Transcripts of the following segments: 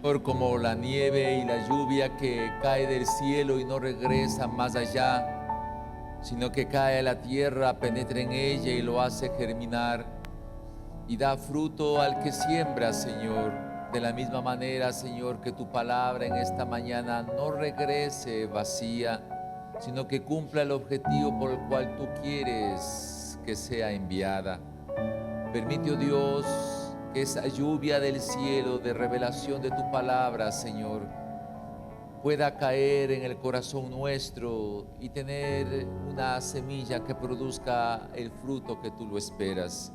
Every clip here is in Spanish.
Como la nieve y la lluvia que cae del cielo y no regresa más allá, sino que cae a la tierra, penetra en ella y lo hace germinar y da fruto al que siembra, Señor. De la misma manera, Señor, que tu palabra en esta mañana no regrese vacía, sino que cumpla el objetivo por el cual tú quieres que sea enviada. Permite, oh Dios, que esa lluvia del cielo de revelación de tu palabra, Señor, pueda caer en el corazón nuestro y tener una semilla que produzca el fruto que tú lo esperas.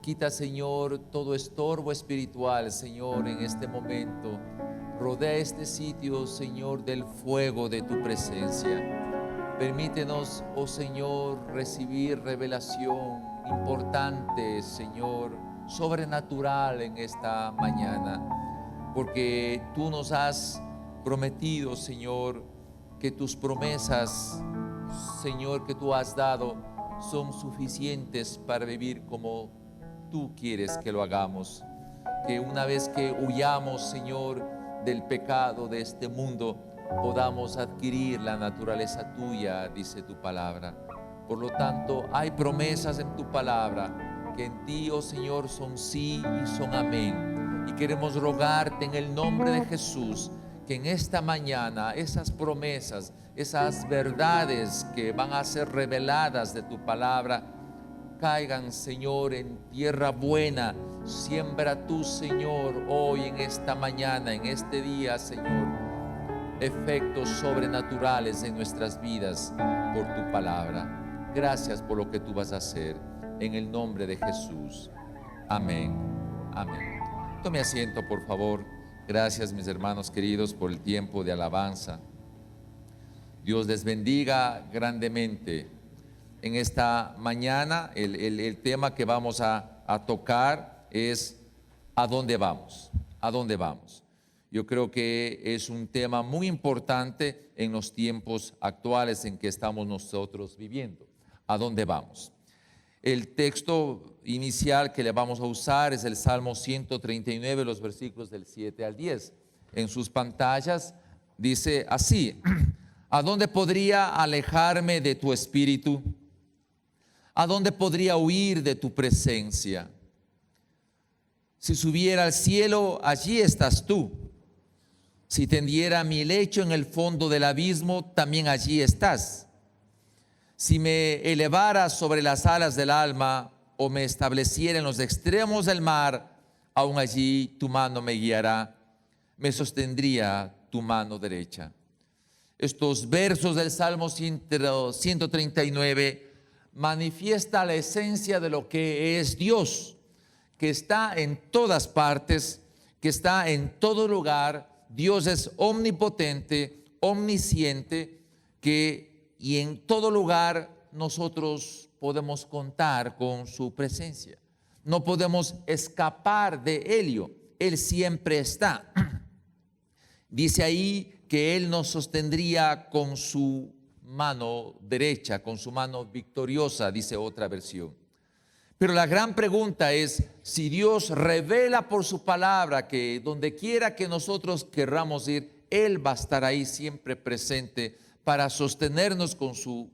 Quita, Señor, todo estorbo espiritual, Señor, en este momento. Rodea este sitio, Señor, del fuego de tu presencia. Permítenos, oh Señor, recibir revelación importante, Señor, sobrenatural en esta mañana, porque tú nos has prometido, Señor, que tus promesas, Señor, que tú has dado son suficientes para vivir como tú quieres que lo hagamos. Que una vez que huyamos, Señor, del pecado de este mundo, podamos adquirir la naturaleza tuya, dice tu palabra. Por lo tanto, hay promesas en tu palabra que en ti, oh Señor, son sí y son amén. Y queremos rogarte en el nombre de Jesús que en esta mañana esas promesas, esas verdades que van a ser reveladas de tu palabra, caigan, Señor, en tierra buena. Siembra tú, Señor, hoy en esta mañana, en este día, Señor, efectos sobrenaturales en nuestras vidas por tu palabra. Gracias por lo que tú vas a hacer. En el nombre de Jesús. Amén. Amén. Tome asiento, por favor. Gracias, mis hermanos queridos, por el tiempo de alabanza. Dios les bendiga grandemente. En esta mañana, el tema que vamos a tocar es ¿a dónde vamos? ¿A dónde vamos? Yo creo que es un tema muy importante en los tiempos actuales en que estamos nosotros viviendo. ¿A dónde vamos? El texto inicial que le vamos a usar es el Salmo 139, los versículos del 7 al 10. En sus pantallas dice así: ¿a dónde podría alejarme de tu espíritu? ¿A dónde podría huir de tu presencia? Si subiera al cielo, allí estás tú. Si tendiera mi lecho en el fondo del abismo, también allí estás. Si me elevara sobre las alas del alma o me estableciera en los extremos del mar, aún allí tu mano me guiará, me sostendría tu mano derecha. Estos versos del Salmo 139 manifiesta la esencia de lo que es Dios, que está en todas partes, que está en todo lugar. Dios es omnipotente, omnisciente, y en todo lugar nosotros podemos contar con su presencia. No podemos escapar de Él siempre está. Dice ahí que Él nos sostendría con su mano derecha, con su mano victoriosa, dice otra versión. Pero la gran pregunta es, si Dios revela por su palabra que donde quiera que nosotros querramos ir, Él va a estar ahí siempre presente para sostenernos con su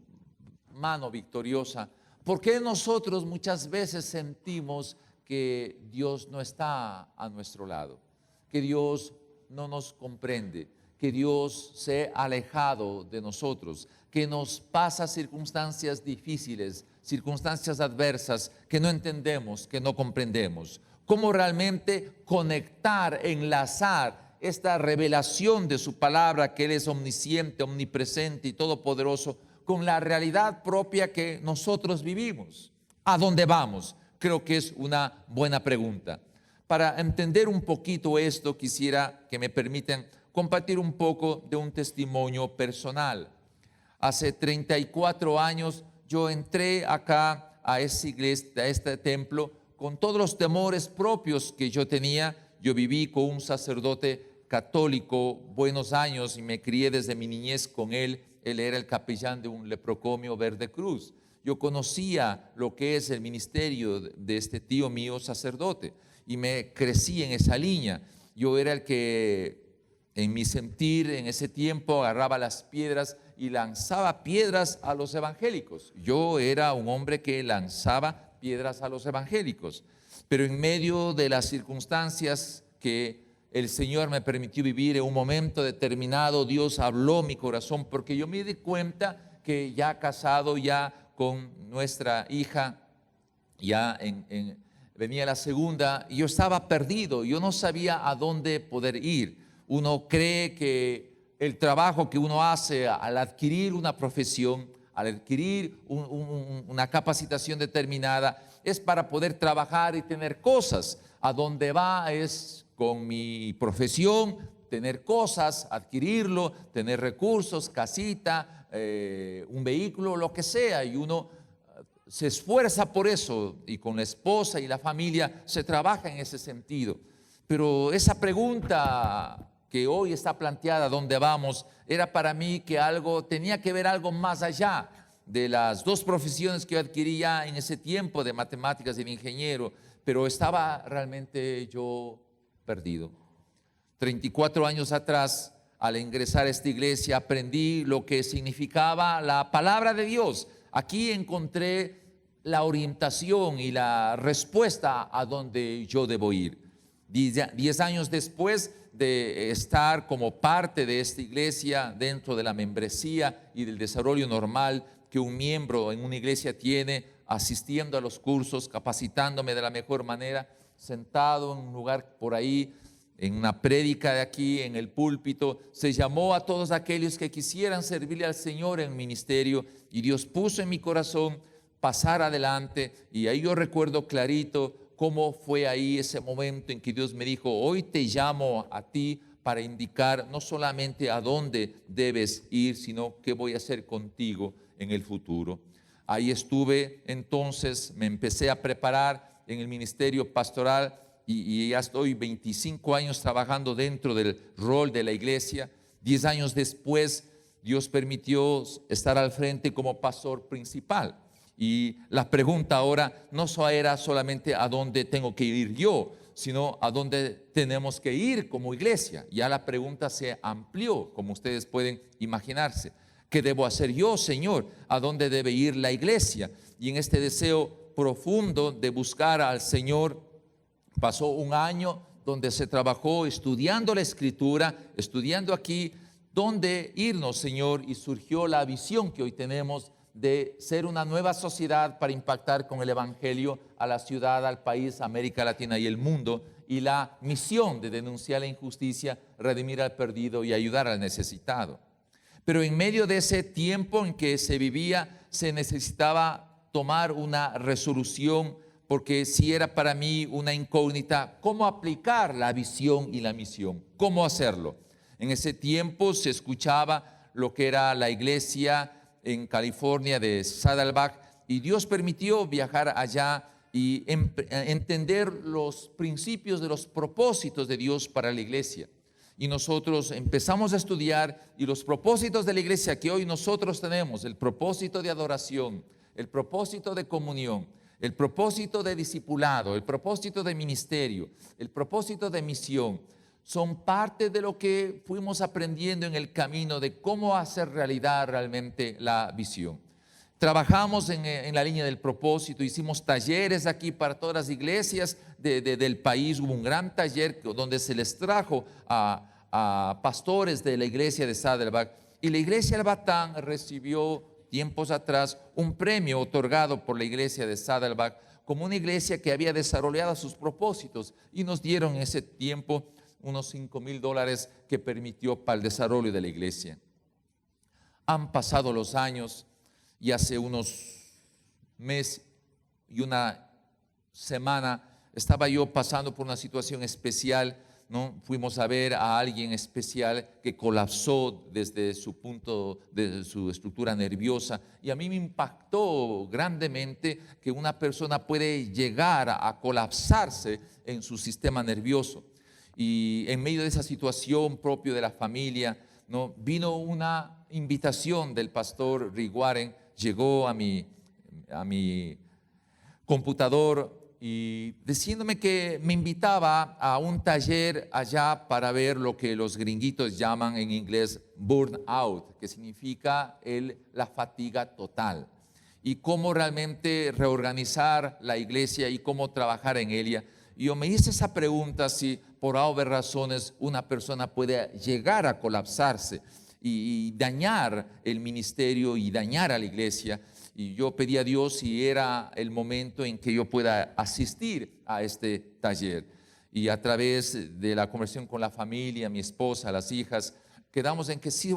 mano victoriosa, ¿por qué nosotros muchas veces sentimos que Dios no está a nuestro lado? Que Dios no nos comprende, que Dios se ha alejado de nosotros, que nos pasa circunstancias difíciles, circunstancias adversas que no entendemos, que no comprendemos. ¿Cómo realmente conectar, enlazar esta revelación de su palabra, que Él es omnisciente, omnipresente y todopoderoso, con la realidad propia que nosotros vivimos? ¿A dónde vamos? Creo que es una buena pregunta. Para entender un poquito esto, quisiera que me permitan compartir un poco de un testimonio personal. Hace 34 años yo entré acá a esa iglesia, a este templo, con todos los temores propios que yo tenía. Yo viví con un sacerdote católico buenos años y me crié desde mi niñez con él. Él era el capellán de un leprocomio Verde Cruz. Yo conocía lo que es el ministerio de este tío mío sacerdote y me crecí en esa línea. yo era el que, en mi sentir, en ese tiempo agarraba las piedras y lanzaba piedras a los evangélicos. Yo era un hombre que lanzaba piedras a los evangélicos. Pero en medio de las circunstancias que el Señor me permitió vivir en un momento determinado, Dios habló mi corazón, porque yo me di cuenta que ya casado, ya con nuestra hija, ya venía la segunda, yo estaba perdido, yo no sabía a dónde poder ir. Uno cree que el trabajo que uno hace al adquirir una profesión, al adquirir una capacitación determinada, es para poder trabajar y tener cosas. A donde va es con mi profesión, tener cosas, adquirirlo, tener recursos, casita, un vehículo, lo que sea, y uno se esfuerza por eso, y con la esposa y la familia se trabaja en ese sentido. Pero esa pregunta que hoy está planteada, ¿dónde vamos?, era para mí que tenía que ver algo más allá de las dos profesiones que yo adquiría en ese tiempo, de matemáticas y de ingeniero, pero estaba realmente yo perdido. 34 años atrás, al ingresar a esta iglesia, aprendí lo que significaba la palabra de Dios. Aquí encontré la orientación y la respuesta a donde yo debo ir. 10 años después de estar como parte de esta iglesia, dentro de la membresía y del desarrollo normal que un miembro en una iglesia tiene, asistiendo a los cursos, capacitándome de la mejor manera, sentado en un lugar por ahí, en una prédica de aquí, en el púlpito, se llamó a todos aquellos que quisieran servirle al Señor en ministerio, y Dios puso en mi corazón pasar adelante. Y ahí yo recuerdo clarito cómo fue ahí ese momento en que Dios me dijo: hoy te llamo a ti para indicar no solamente a dónde debes ir, sino qué voy a hacer contigo en el futuro. Ahí estuve entonces, me empecé a preparar en el ministerio pastoral, y ya estoy 25 años trabajando dentro del rol de la iglesia. 10 años después, Dios permitió estar al frente como pastor principal. Y la pregunta ahora no era solamente a dónde tengo que ir yo, sino a dónde tenemos que ir como iglesia. Ya la pregunta se amplió, como ustedes pueden imaginarse. ¿Qué debo hacer yo, Señor? ¿A dónde debe ir la iglesia? Y en este deseo profundo de buscar al Señor, pasó un año donde se trabajó estudiando la Escritura, estudiando aquí dónde irnos, Señor, y surgió la visión que hoy tenemos de ser una nueva sociedad para impactar con el Evangelio a la ciudad, al país, América Latina y el mundo, y la misión de denunciar la injusticia, redimir al perdido y ayudar al necesitado. Pero en medio de ese tiempo en que se vivía, se necesitaba tomar una resolución, porque si era para mí una incógnita, ¿cómo aplicar la visión y la misión? ¿Cómo hacerlo? En ese tiempo se escuchaba lo que era la iglesia en California de Saddleback, y Dios permitió viajar allá y entender los principios de los propósitos de Dios para la iglesia. Y nosotros empezamos a estudiar, y los propósitos de la iglesia que hoy nosotros tenemos: el propósito de adoración, el propósito de comunión, el propósito de discipulado, el propósito de ministerio, el propósito de misión, son parte de lo que fuimos aprendiendo en el camino de cómo hacer realidad realmente la visión. Trabajamos en la línea del propósito, hicimos talleres aquí para todas las iglesias del país. Hubo un gran taller donde se les trajo a pastores de la iglesia de Saddleback, y la iglesia del Batán recibió tiempos atrás un premio otorgado por la iglesia de Saddleback como una iglesia que había desarrollado sus propósitos, y nos dieron en ese tiempo unos $5,000 que permitió para el desarrollo de la iglesia. Han pasado los años, y hace unos meses y una semana estaba yo pasando por una situación especial, ¿no? Fuimos a ver a alguien especial que colapsó desde su punto, de su estructura nerviosa, y a mí me impactó grandemente que una persona puede llegar a colapsarse en su sistema nervioso. Y en medio de esa situación propio de la familia, ¿no?, vino una invitación del pastor Riguaren. Llegó a mi computador y diciéndome que me invitaba a un taller allá para ver lo que los gringuitos llaman en inglés burnout, que significa la fatiga total, y cómo realmente reorganizar la iglesia y cómo trabajar en ella. Y yo me hice esa pregunta, si por obvias razones una persona puede llegar a colapsarse y dañar el ministerio y dañar a la iglesia. Y yo pedí a Dios si era el momento en que yo pueda asistir a este taller. Y a través de la conversación con la familia, mi esposa, las hijas, quedamos en que sí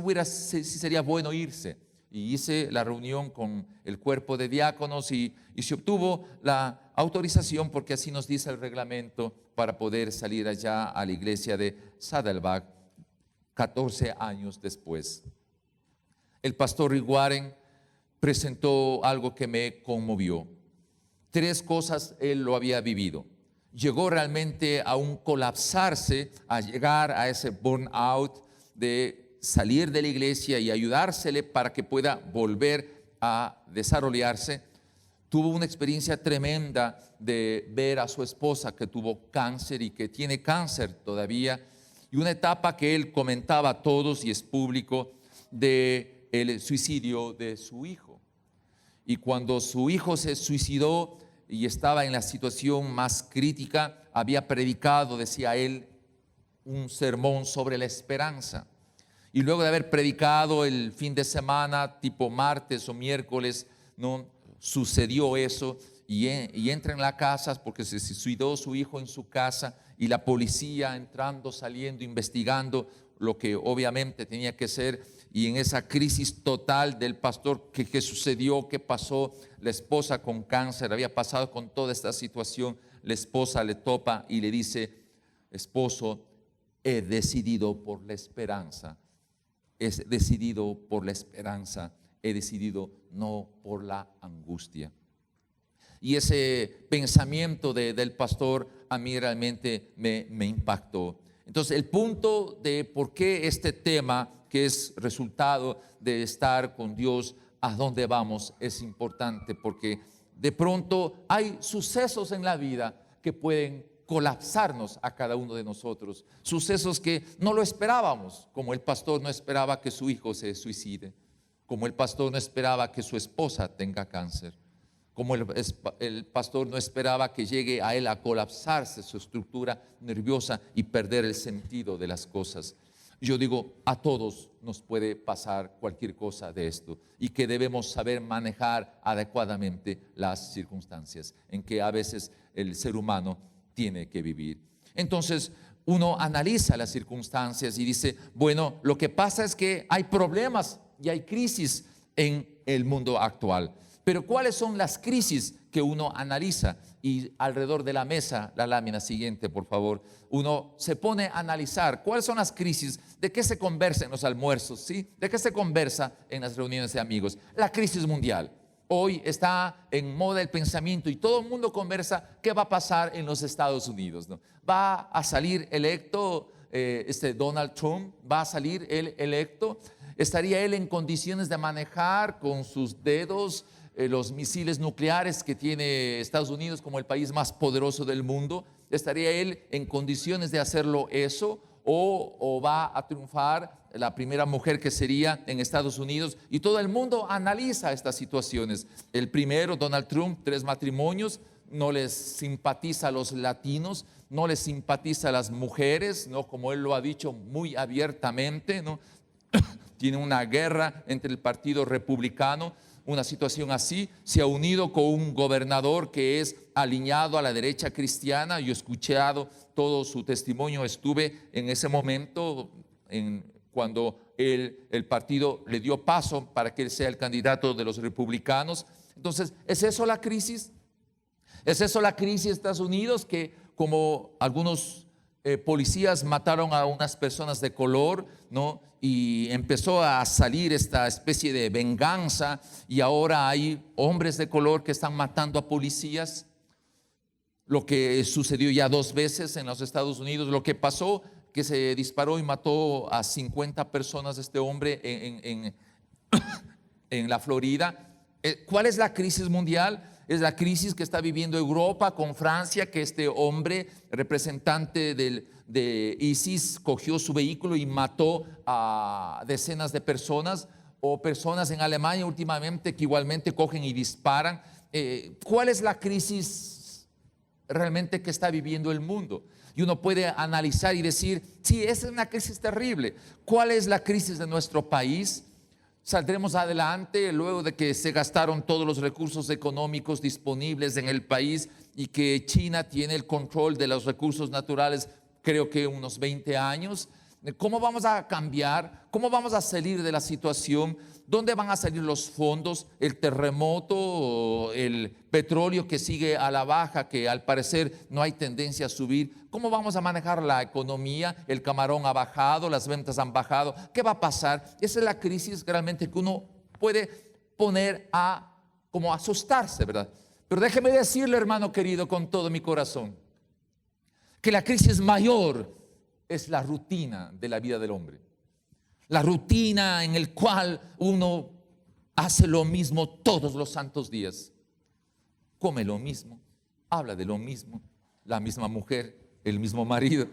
sería bueno irse. Y hice la reunión con el cuerpo de diáconos y se obtuvo la autorización, porque así nos dice el reglamento, para poder salir allá a la iglesia de Saddleback 14 años después. El pastor Rick Warren presentó algo que me conmovió. 3 cosas él lo había vivido. Llegó realmente a un colapsarse, a llegar a ese burnout de salir de la iglesia y ayudársele para que pueda volver a desarrollarse. Tuvo una experiencia tremenda de ver a su esposa que tuvo cáncer y que tiene cáncer todavía, y una etapa que él comentaba a todos y es público, de el suicidio de su hijo. Y cuando su hijo se suicidó y estaba en la situación más crítica, había predicado, decía él, un sermón sobre la esperanza. Y luego de haber predicado el fin de semana, tipo martes o miércoles, ¿no?, sucedió eso, y entra en la casa porque se suicidó su hijo en su casa, y la policía entrando, saliendo, investigando lo que obviamente tenía que ser. Y en esa crisis total del pastor, ¿qué sucedió? ¿Qué pasó? La esposa con cáncer había pasado con toda esta situación. La esposa le topa y le dice: esposo, he decidido por la esperanza. He decidido por la esperanza, he decidido no por la angustia. Y ese pensamiento del pastor a mí realmente me impactó. Entonces, el punto de por qué este tema, que es resultado de estar con Dios, a dónde vamos, es importante, porque de pronto hay sucesos en la vida que pueden colapsarnos a cada uno de nosotros, sucesos que no lo esperábamos, como el pastor no esperaba que su hijo se suicide, como el pastor no esperaba que su esposa tenga cáncer, como el pastor no esperaba que llegue a él a colapsarse su estructura nerviosa y perder el sentido de las cosas. Yo digo, a todos nos puede pasar cualquier cosa de esto, y que debemos saber manejar adecuadamente las circunstancias en que a veces el ser humano tiene que vivir. Entonces uno analiza las circunstancias y dice, bueno, lo que pasa es que hay problemas y hay crisis en el mundo actual. Pero ¿cuáles son las crisis que uno analiza? Y alrededor de la mesa, la lámina siguiente, por favor, uno se pone a analizar cuáles son las crisis, de qué se conversa en los almuerzos, ¿sí? De qué se conversa en las reuniones de amigos. La crisis mundial. Hoy está en moda el pensamiento y todo el mundo conversa qué va a pasar en los Estados Unidos, ¿no? ¿Va a salir electo Donald Trump? ¿Va a salir él electo? ¿Estaría él en condiciones de manejar con sus dedos los misiles nucleares que tiene Estados Unidos como el país más poderoso del mundo? ¿Estaría él en condiciones de hacerlo eso? ¿O va a triunfar la primera mujer que sería en Estados Unidos? Y todo el mundo analiza estas situaciones. El primero, Donald Trump, 3 matrimonios, no les simpatiza a los latinos, no les simpatiza a las mujeres, ¿no?, como él lo ha dicho muy abiertamente, ¿no? Tiene una guerra entre el partido republicano. Una situación así, se ha unido con un gobernador que es alineado a la derecha cristiana. Yo he escuchado todo su testimonio, estuve en ese momento cuando el partido le dio paso para que él sea el candidato de los republicanos. Entonces, ¿es eso la crisis? ¿Es eso la crisis de Estados Unidos? Que como algunos policías mataron a unas personas de color, ¿no?, y empezó a salir esta especie de venganza, y ahora hay hombres de color que están matando a policías. Lo que sucedió ya 2 veces en los Estados Unidos, lo que pasó, que se disparó y mató a 50 personas este hombre en la Florida. ¿Cuál es la crisis mundial? Es la crisis que está viviendo Europa con Francia, que este hombre, representante de ISIS, cogió su vehículo y mató a decenas de personas, o personas en Alemania últimamente que igualmente cogen y disparan. ¿Cuál es la crisis realmente que está viviendo el mundo? Y uno puede analizar y decir, sí, esa es una crisis terrible. ¿Cuál es la crisis de nuestro país? Saldremos adelante luego de que se gastaron todos los recursos económicos disponibles en el país y que China tiene el control de los recursos naturales, creo que unos 20 años. ¿Cómo vamos a cambiar? ¿Cómo vamos a salir de la situación? ¿Dónde van a salir los fondos? ¿El terremoto? ¿El petróleo que sigue a la baja, que al parecer no hay tendencia a subir? ¿Cómo vamos a manejar la economía? El camarón ha bajado, las ventas han bajado. ¿Qué va a pasar? Esa es la crisis realmente que uno puede poner a como asustarse, ¿verdad? Pero déjeme decirle, hermano querido, con todo mi corazón, que la crisis mayor es la rutina de la vida del hombre. La rutina en el cual uno hace lo mismo todos los santos días. Come lo mismo, habla de lo mismo, la misma mujer, el mismo marido.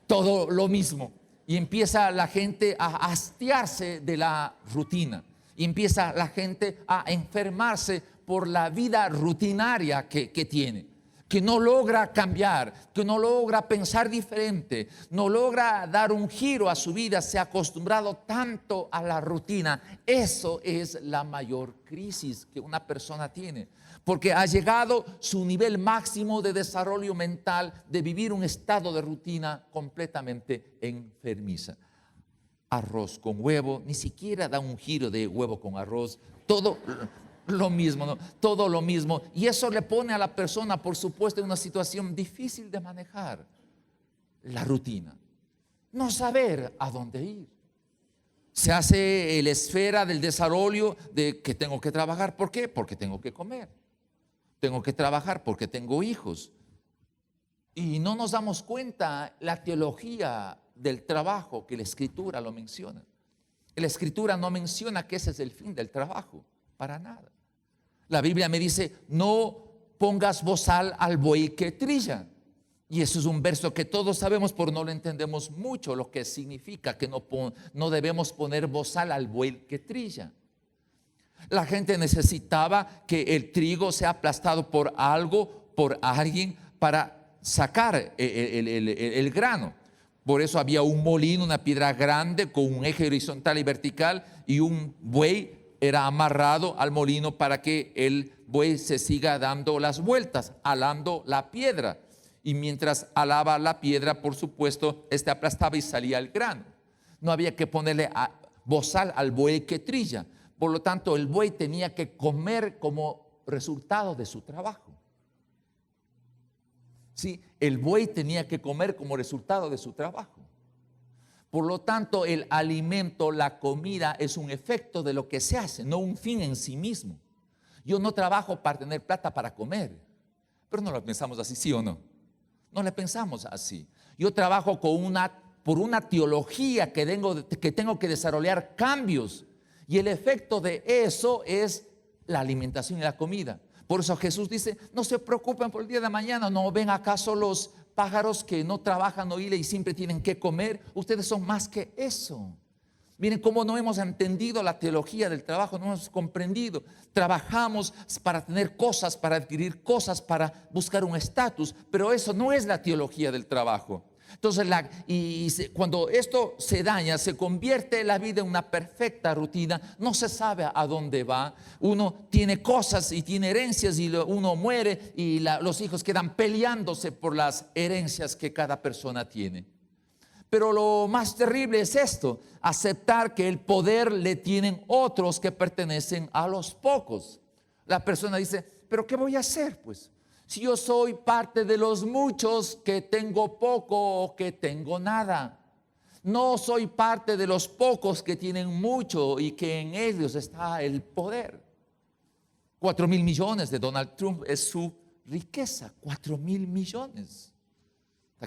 Todo lo mismo. Y empieza la gente a hastiarse de la rutina. Y empieza la gente a enfermarse por la vida rutinaria que tiene. Que no logra cambiar, que no logra pensar diferente, no logra dar un giro a su vida, se ha acostumbrado tanto a la rutina. Eso es la mayor crisis que una persona tiene, porque ha llegado su nivel máximo de desarrollo mental de vivir un estado de rutina completamente enfermiza. Arroz con huevo, ni siquiera da un giro de huevo con arroz, todo lo mismo, ¿no? Todo lo mismo. Y eso le pone a la persona, por supuesto, en una situación difícil de manejar. La rutina. No saber a dónde ir. Se hace la esfera del desarrollo de que tengo que trabajar. ¿Por qué? Porque tengo que comer. Tengo que trabajar porque tengo hijos. Y no nos damos cuenta la teología del trabajo que la Escritura lo menciona. La Escritura no menciona que ese es el fin del trabajo. Para nada. La Biblia me dice, no pongas bozal al buey que trilla. Y eso es un verso que todos sabemos, pero no lo entendemos mucho, lo que significa que no debemos poner bozal al buey que trilla. La gente necesitaba que el trigo sea aplastado por algo, por alguien, para sacar el grano. Por eso había un molino, una piedra grande con un eje horizontal y vertical, y un buey era amarrado al molino para que el buey se siga dando las vueltas, alando la piedra. Y mientras alaba la piedra, por supuesto, aplastaba y salía el grano. No había que ponerle bozal al buey que trilla. Por lo tanto, el buey tenía que comer como resultado de su trabajo. Sí, el buey tenía que comer como resultado de su trabajo. Por lo tanto, el alimento, la comida es un efecto de lo que se hace, no un fin en sí mismo. Yo no trabajo para tener plata para comer, pero no lo pensamos así, ¿sí o no? No le pensamos así. Yo trabajo por una teología que tengo que desarrollar cambios, y el efecto de eso es la alimentación y la comida. Por eso Jesús dice, no se preocupen por el día de mañana. ¿No ven acaso los pájaros que no trabajan o y siempre tienen que comer? Ustedes son más que eso. Miren cómo no hemos entendido la teología del trabajo, no hemos comprendido. Trabajamos para tener cosas, para adquirir cosas, para buscar un estatus, pero eso no es la teología del trabajo. Entonces, cuando esto se daña, se convierte la vida en una perfecta rutina, no se sabe a dónde va. Uno tiene cosas y tiene herencias y uno muere y los hijos quedan peleándose por las herencias que cada persona tiene. Pero lo más terrible es esto, aceptar que el poder le tienen otros que pertenecen a los pocos. La persona dice, ¿pero qué voy a hacer pues? Si yo soy parte de los muchos que tengo poco o que tengo nada. No soy parte de los pocos que tienen mucho y que en ellos está el poder. 4,000 millones de Donald Trump es su riqueza, 4,000 millones.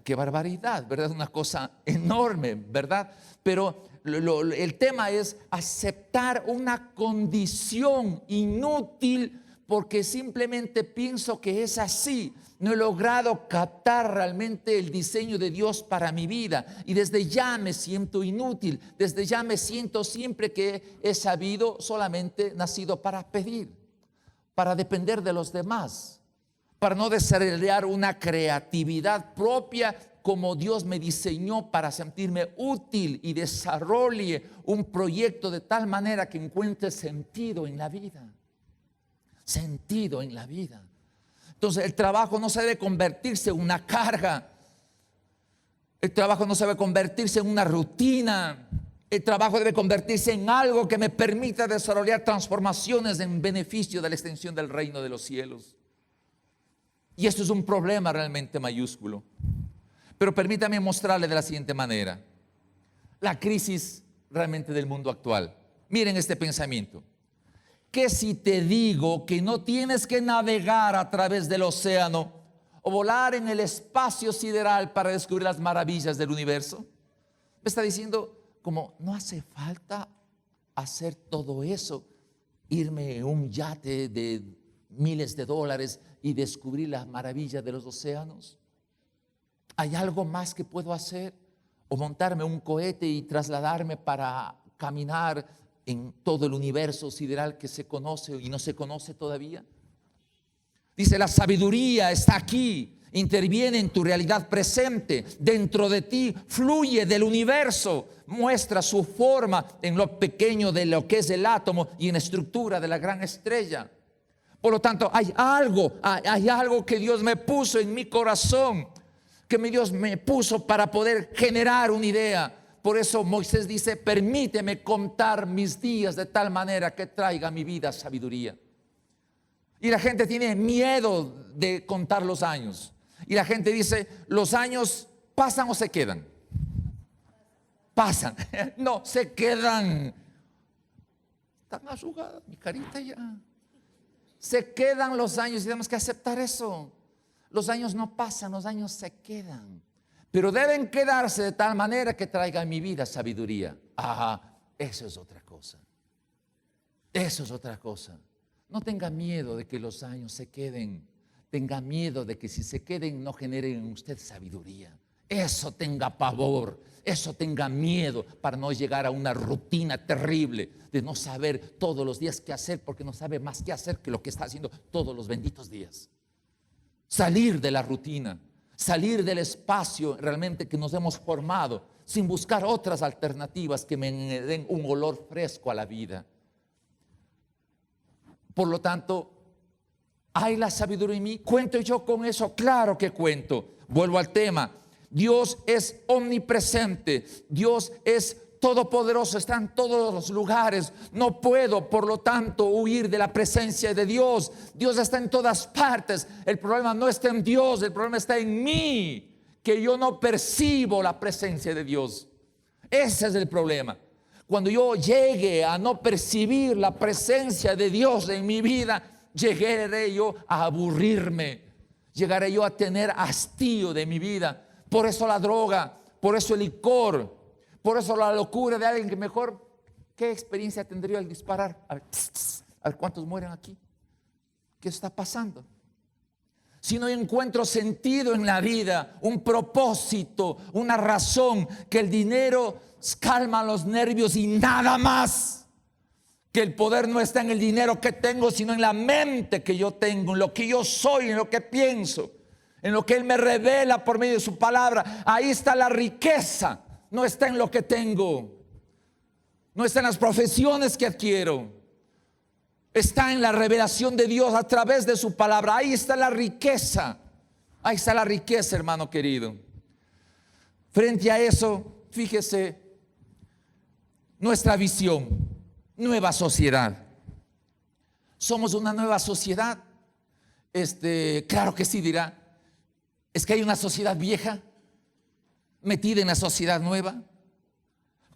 Qué barbaridad, ¿verdad? Una cosa enorme, ¿verdad? Pero el tema es aceptar una condición inútil porque simplemente pienso que es así. No he logrado captar realmente el diseño de Dios para mi vida y desde ya me siento inútil, desde ya me siento siempre que he sabido solamente nacido para pedir, para depender de los demás, para no desarrollar una creatividad propia como Dios me diseñó para sentirme útil y desarrolle un proyecto de tal manera que encuentre sentido en la vida. Sentido en la vida. Entonces el trabajo no se debe convertirse en una carga. El trabajo no se debe convertirse en una rutina. El trabajo debe convertirse en algo que me permita desarrollar transformaciones en beneficio de la extensión del reino de los cielos. Y esto es un problema realmente mayúsculo. Pero permítame mostrarle de la siguiente manera. La crisis realmente del mundo actual. Miren este pensamiento. ¿Qué si te digo que no tienes que navegar a través del océano o volar en el espacio sideral para descubrir las maravillas del universo? Me está diciendo como no hace falta hacer todo eso, irme en un yate de miles de dólares y descubrir las maravillas de los océanos. ¿Hay algo más que puedo hacer? ¿O montarme un cohete y trasladarme para caminar en todo el universo sideral que se conoce y no se conoce todavía? Dice, la sabiduría está aquí, interviene en tu realidad presente, dentro de ti, fluye del universo, muestra su forma en lo pequeño de lo que es el átomo y en la estructura de la gran estrella. Por lo tanto, hay algo que Dios me puso en mi corazón, que Dios me puso para poder generar una idea. Por eso Moisés dice, permíteme contar mis días de tal manera que traiga a mi vida sabiduría. Y la gente tiene miedo de contar los años. Y la gente dice, ¿los años pasan o se quedan? Pasan. No, se quedan. Están arrugadas, mi carita ya. Se quedan los años y tenemos que aceptar eso. Los años no pasan, los años se quedan. Pero deben quedarse de tal manera que traiga a mi vida sabiduría. Eso es otra cosa. Eso es otra cosa. No tenga miedo de que los años se queden. Tenga miedo de que si se queden no generen en usted sabiduría. Eso tenga pavor. Eso tenga miedo para no llegar a una rutina terrible de no saber todos los días qué hacer porque no sabe más qué hacer que lo que está haciendo todos los benditos días. Salir de la rutina, salir del espacio realmente que nos hemos formado sin buscar otras alternativas que me den un olor fresco a la vida. Por lo tanto, ¿hay la sabiduría en mí? ¿Cuento yo con eso? Claro que cuento. Vuelvo al tema. Dios es omnipresente. Dios es todopoderoso. Está en todos los lugares. No puedo, por lo tanto, huir de la presencia de Dios. Dios está en todas partes. El problema no está en Dios. El problema está en mí, que yo no percibo la presencia de Dios. Ese es el problema. Cuando yo llegue a no percibir la presencia de Dios en mi vida, llegaré yo a aburrirme, llegaré yo a tener hastío de mi vida. Por eso la droga, por eso el licor, por eso la locura de alguien que mejor, ¿qué experiencia tendría al disparar? A ver cuántos mueren aquí. ¿Qué está pasando? Si no encuentro sentido en la vida, un propósito, una razón, que el dinero calma los nervios y nada más. Que el poder no está en el dinero que tengo, sino en la mente que yo tengo, en lo que yo soy, en lo que pienso, en lo que Él me revela por medio de su palabra. Ahí está la riqueza, no está en lo que tengo, no está en las profesiones que adquiero, está en la revelación de Dios a través de su palabra. Ahí está la riqueza, hermano querido. Frente a eso, fíjese, nuestra visión, nueva sociedad. ¿Somos una nueva sociedad? Claro que sí, dirá. ¿Es que hay una sociedad vieja metida en la sociedad nueva?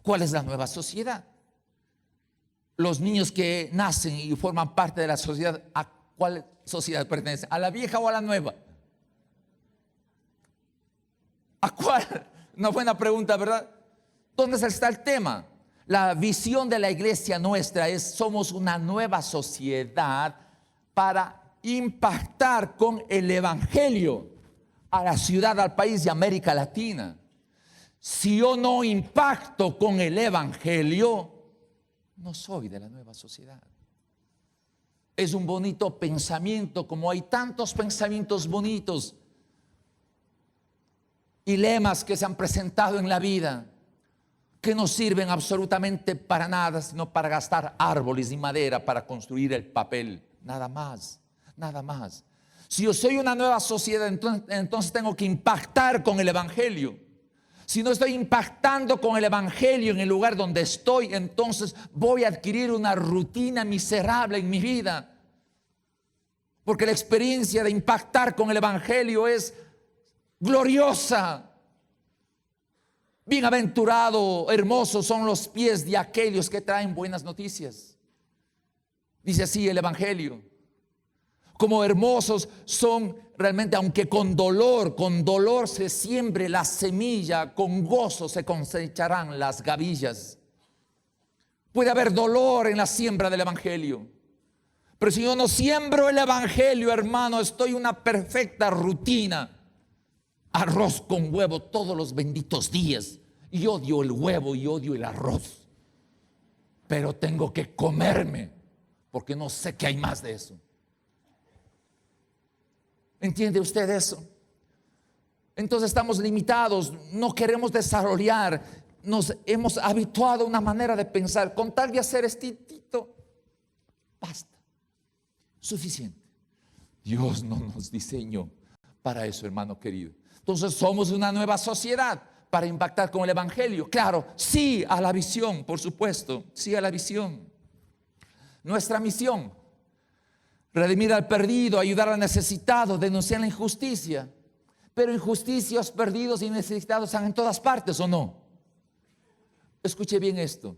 ¿Cuál es la nueva sociedad? Los niños que nacen y forman parte de la sociedad, ¿a cuál sociedad pertenecen? ¿A la vieja o a la nueva? cuál? Una buena pregunta, ¿verdad? ¿Dónde está el tema? La visión de la iglesia nuestra es: somos una nueva sociedad para impactar con el evangelio a la ciudad, al país de América Latina. Si yo no impacto con el evangelio, no soy de la nueva sociedad. Es un bonito pensamiento, como hay tantos pensamientos bonitos y lemas que se han presentado en la vida, que no sirven absolutamente para nada, sino para gastar árboles y madera para construir el papel. Nada más, nada más. Si yo soy una nueva sociedad, entonces tengo que impactar con el evangelio. Si no estoy impactando con el evangelio en el lugar donde estoy, entonces voy a adquirir una rutina miserable en mi vida. Porque la experiencia de impactar con el evangelio es gloriosa. Bienaventurado, hermosos son los pies de aquellos que traen buenas noticias. Dice así el evangelio. Como hermosos son realmente, aunque con dolor se siembre la semilla, con gozo se cosecharán las gavillas. Puede haber dolor en la siembra del evangelio, pero si yo no siembro el evangelio, hermano, estoy en una perfecta rutina. Arroz con huevo todos los benditos días. Y odio el huevo y odio el arroz, pero tengo que comerme, porque no sé qué hay más de eso. ¿Entiende usted eso? Entonces estamos limitados, no queremos desarrollar, nos hemos habituado a una manera de pensar: con tal de hacer estito, basta, suficiente. Dios no nos diseñó para eso, hermano querido. Entonces somos una nueva sociedad para impactar con el evangelio. Claro, sí a la visión, por supuesto, sí a la visión. Nuestra misión: redimir al perdido, ayudar al necesitado, denunciar la injusticia. Pero injusticias, perdidos y necesitados están en todas partes, ¿o no? Escuche bien esto.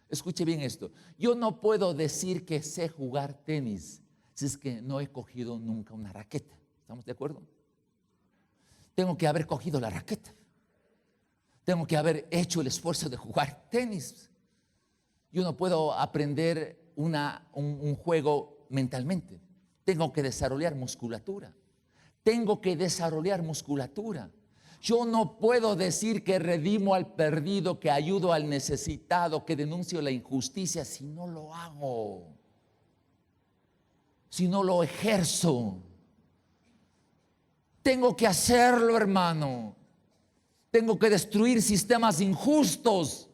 Escuche bien esto. Yo no puedo decir que sé jugar tenis si es que no he cogido nunca una raqueta. ¿Estamos de acuerdo? Tengo que haber cogido la raqueta. Tengo que haber hecho el esfuerzo de jugar tenis. Yo no puedo aprender un juego mentalmente. Tengo que desarrollar musculatura. Tengo que desarrollar musculatura. Yo no puedo decir que redimo al perdido, que ayudo al necesitado, que denuncio la injusticia si no lo hago, si no lo ejerzo. Tengo que hacerlo, hermano. Tengo que destruir sistemas injustos.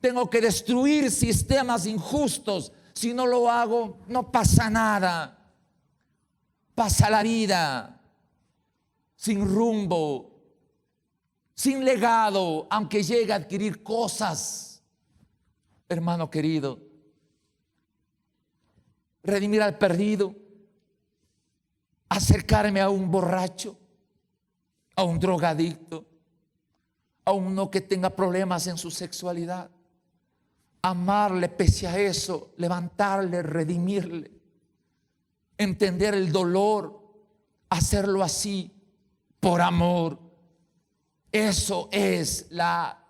Tengo que destruir sistemas injustos. Si no lo hago, no pasa nada. Pasa la vida sin rumbo, sin legado, aunque llegue a adquirir cosas. Hermano querido, redimir al perdido, acercarme a un borracho, a un drogadicto, a uno que tenga problemas en su sexualidad, amarle pese a eso, levantarle, redimirle, entender el dolor, hacerlo así por amor. Eso es la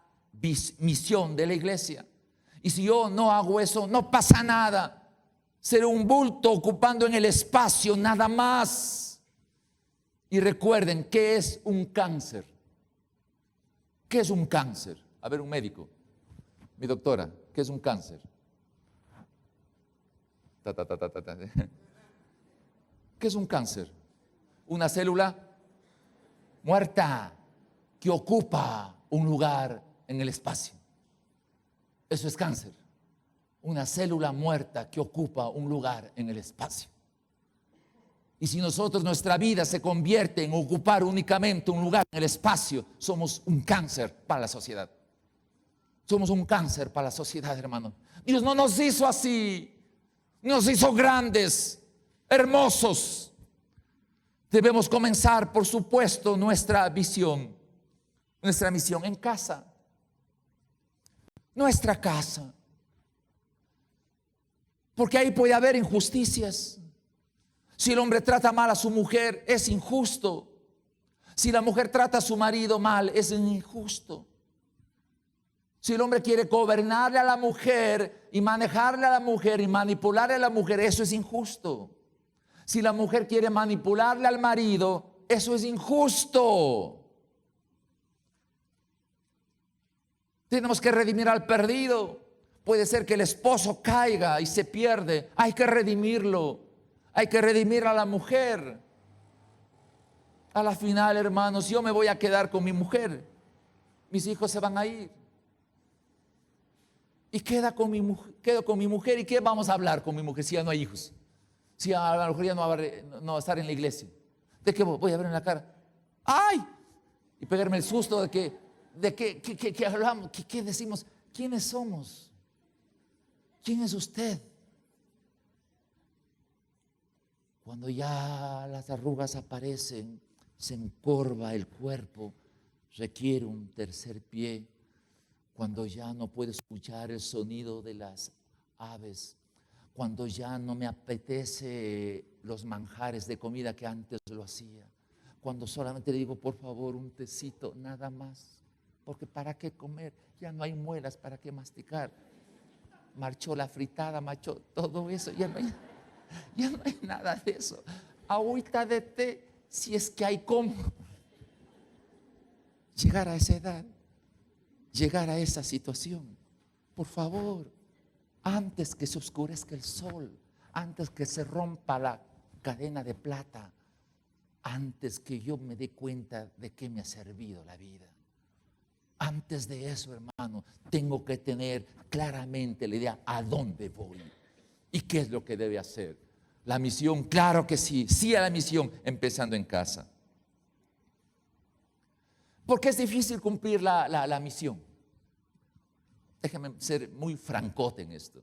misión de la iglesia. Y si yo no hago eso, no pasa nada. Seré un bulto ocupando en el espacio nada más. Y recuerden, ¿qué es un cáncer? ¿Qué es un cáncer? A ver, un médico, mi doctora, ¿qué es un cáncer? ¿Qué es un cáncer? Una célula muerta que ocupa un lugar en el espacio. Eso es cáncer. Una célula muerta que ocupa un lugar en el espacio. Y si nosotros, nuestra vida se convierte en ocupar únicamente un lugar en el espacio, somos un cáncer para la sociedad. Somos un cáncer para la sociedad, hermano. Dios no nos hizo así. Nos hizo grandes, hermosos. Debemos comenzar, por supuesto, nuestra visión, nuestra misión en casa. Nuestra casa. Porque ahí puede haber injusticias. Si el hombre trata mal a su mujer, es injusto. Si la mujer trata a su marido mal, es injusto. Si el hombre quiere gobernarle a la mujer y manejarle a la mujer y manipularle a la mujer, eso es injusto. Si la mujer quiere manipularle al marido, eso es injusto. Tenemos que redimir al perdido. Puede ser que el esposo caiga y se pierde. Hay que redimirlo. Hay que redimir a la mujer. A la final, hermanos, yo me voy a quedar con mi mujer. Mis hijos se van a ir. Y quedo con mi mujer. ¿Y qué vamos a hablar con mi mujer si ya no hay hijos? Si a lo mejor ya no va a estar en la iglesia. ¿De qué voy a ver en la cara? ¡Ay! Y pegarme el susto de que hablamos, que decimos. ¿Quiénes somos? ¿Quién es usted? Cuando ya las arrugas aparecen, se encorva el cuerpo, requiere un tercer pie. Cuando ya no puedo escuchar el sonido de las aves, cuando ya no me apetece los manjares de comida que antes lo hacía, cuando solamente le digo, por favor, un tecito, nada más, porque ¿para qué comer? Ya no hay muelas, ¿para qué masticar? Marchó la fritada, marchó todo eso, ya no hay nada de eso. Agüita de té, si es que hay cómo. Llegar a esa edad, llegar a esa situación, por favor, antes que se oscurezca el sol, antes que se rompa la cadena de plata, antes que yo me dé cuenta de qué me ha servido la vida. Antes de eso, hermano, tengo que tener claramente la idea a dónde voy y qué es lo que debe hacer. La misión, claro que sí, sí a la misión, empezando en casa. ¿Por qué es difícil cumplir la misión? Déjame ser muy francote en esto.